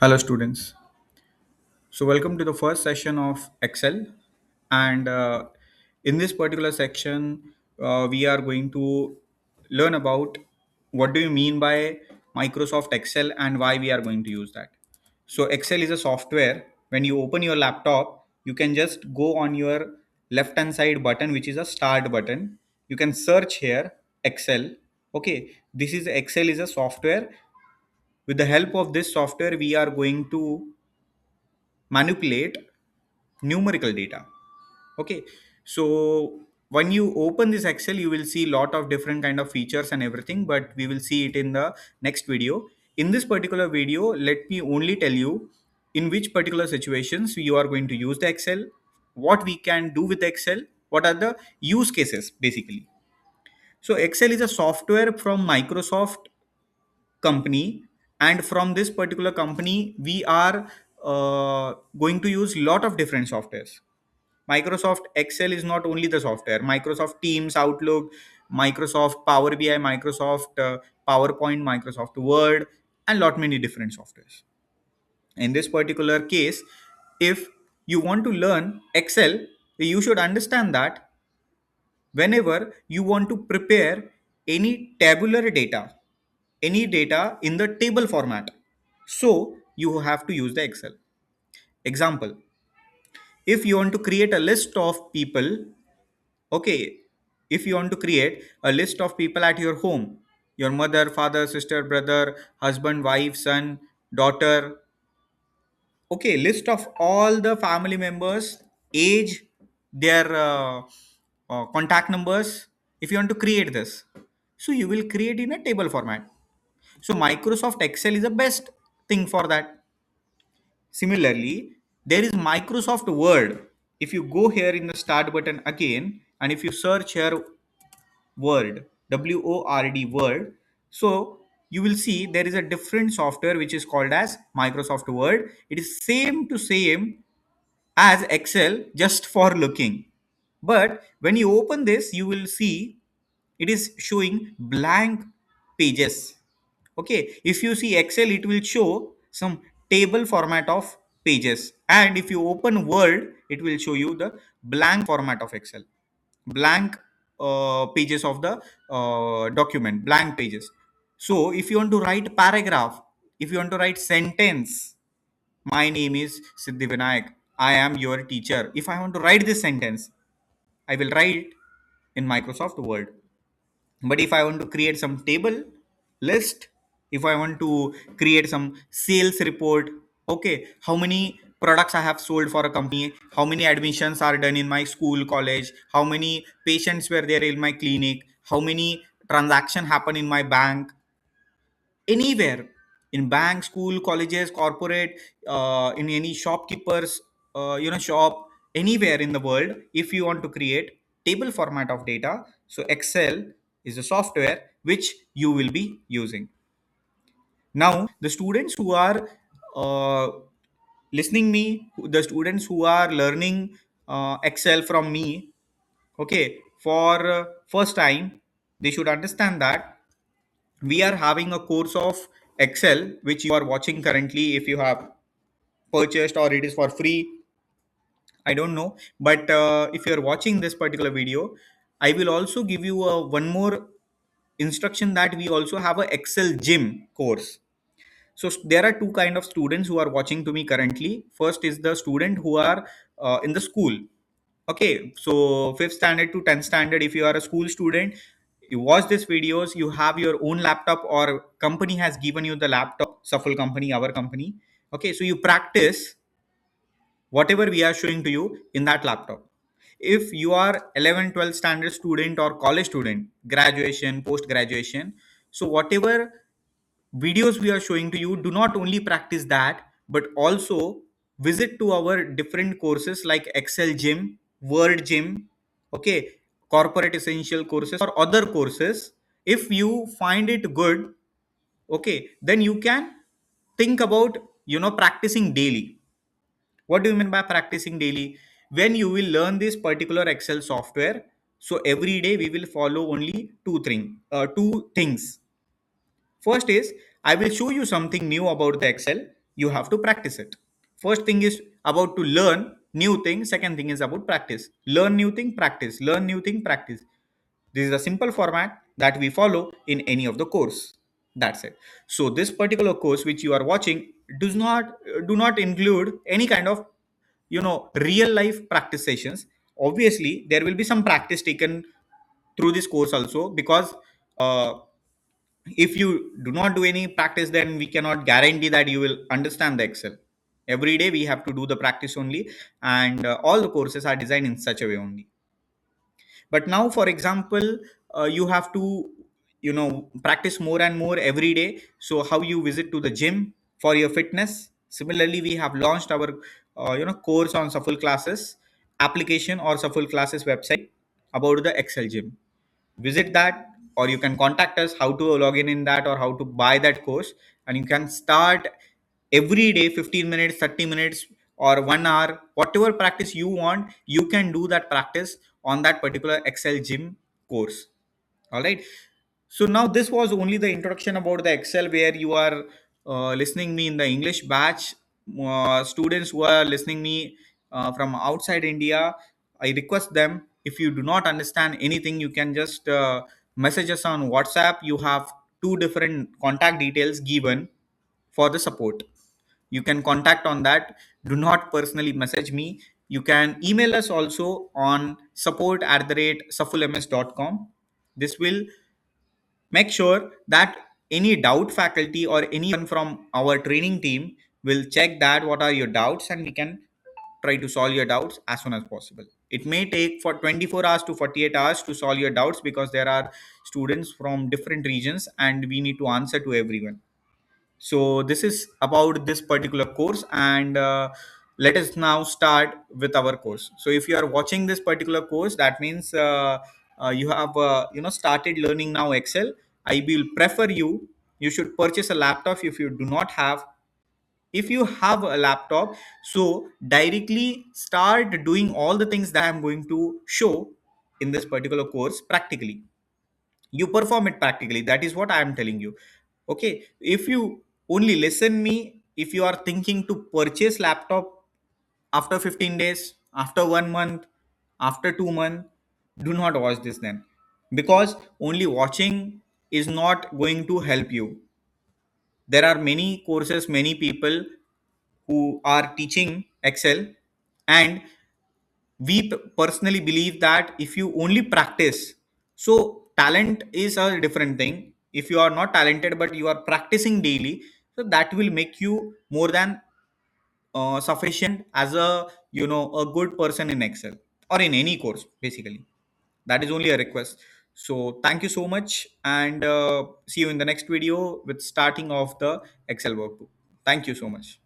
Hello, students. So, welcome to the first session of Excel. And in this particular section, we are going to learn about what do you mean by Microsoft Excel and why we are going to use that. So, Excel is a software. When you open your laptop, you can just go on your left hand side button, which is a start button. You can search here Excel. Okay, this is Excel is a software. With the help of this software, we are going to manipulate numerical data. Okay, so when you open this Excel, you will see lot of different kind of features and everything, but we will see it in the next video. In this particular video, let me only tell you in which particular situations you are going to use the Excel, what we can do with Excel, what are the use cases basically. So Excel is a software from Microsoft company, and from this particular company we are going to use lot of different softwares. Microsoft Excel is not only the software. Microsoft Teams, Outlook, Microsoft Power BI, Microsoft PowerPoint, Microsoft Word, and lot many different softwares. In this particular case, if you want to learn Excel, you should understand that whenever you want to prepare any tabular data, any data in the table format, so you have to use the Excel. Example, if you want to create a list of people, okay, if you want to create a list of people at your home, your mother, father, sister, brother, husband, wife, son, daughter, okay, list of all the family members, age, their contact numbers. If you want to create this, so you will create in a table format. So Microsoft Excel is the best thing for that. Similarly, there is Microsoft Word. If you go here in the start button again, and if you search here Word, WORD, Word, so you will see there is a different software which is called as Microsoft Word. It is same as Excel, just for looking. But when you open this, you will see it is showing blank pages. Okay, if you see Excel, it will show some table format of pages, and if you open Word, it will show you the blank format of Excel, blank pages of the document, blank pages. So if you want to write paragraph, if you want to write sentence, my name is Siddhi Vinayak, I am your teacher, if I want to write this sentence, I will write in Microsoft Word. But if I want to create some table list, if I want to create some sales report, okay, how many products I have sold for a company, how many admissions are done in my school, college, how many patients were there in my clinic, how many transaction happen in my bank, anywhere, in bank, school, colleges, corporate, in any shopkeepers shop, anywhere in the world, if you want to create table format of data, so Excel is a software which you will be using. Now the students who are uh, listening me, the students who are learning Excel from me, okay, for first time, they should understand that we are having a course of Excel which you are watching currently. If you have purchased or it is for free, I don't know, but if you are watching this particular video, I will also give you one more instruction that we also have a Excel gym course. So there are two kind of students who are watching to me currently. First is the student who are in the school. Okay, so fifth standard to 10th standard, if you are a school student, you watch these videos, you have your own laptop or company has given you the laptop, Shuffle company, our company. Okay, so you practice whatever we are showing to you in that laptop. If you are 11 12 standard student or college student, graduation, post graduation, so whatever videos we are showing to you, do not only practice that, but also visit to our different courses like Excel gym, Word gym, okay, corporate essential courses or other courses. If you find it good, okay, then you can think about practicing daily. What do you mean by practicing daily? When you will learn this particular Excel software, so every day we will follow only two things. First is, I will show you something new about the Excel. you have to practice it. First thing is about to learn new thing, second thing is about practice. Learn new thing, practice, learn new thing, practice. This is a simple format that we follow in any of the course. That's it. So this particular course which you are watching does not do not include any kind of real life practice sessions. Obviously there will be some practice taken through this course also, because uh, if you do not do any practice, then we cannot guarantee that you will understand the Excel. Every day we have to do the practice only, and all the courses are designed in such a way only. But now, for example, you have to practice more and more every day. So how you visit to the gym for your fitness. Similarly, we have launched our course on Shuffle Classes application or Shuffle Classes website about the Excel gym. Visit that, or you can contact us how to log in that, or how to buy that course, and you can start every day 15 minutes, 30 minutes, or 1 hour, whatever practice you want. You can do that practice on that particular Excel gym course. All right. So now this was only the introduction about the Excel, where you are listening me in the English batch. Students who are listening me from outside India, I request them, if you do not understand anything, you can just message us on WhatsApp. You have two different contact details given for the support. You can contact on that. Do not personally message me. You can email us also on support@suffolms.com. This will make sure that any doubt faculty or anyone from our training team will check that what are your doubts, and we can try to solve your doubts as soon as possible. It may take for 24 hours to 48 hours to solve your doubts, because there are students from different regions and we need to answer to everyone. So this is about this particular course, and let us now start with our course. So if you are watching this particular course, that means you have started learning now Excel. I will prefer you should purchase a laptop. If you do not have, if you have a laptop, so directly start doing all the things that I'm going to show in this particular course practically. You perform it practically. That is what I am telling you. Okay, if you only listen me, if you are thinking to purchase laptop after 15 days, after 1 month, after 2 months, do not watch this then, because only watching is not going to help you. There are many courses, many people who are teaching Excel, and we personally believe that if you only practice, so talent is a different thing. If you are not talented but you are practicing daily, so that will make you more than sufficient as a a good person in Excel or in any course basically. That is only a request. So thank you so much, and see you in the next video with starting of the Excel workbook. Thank you so much.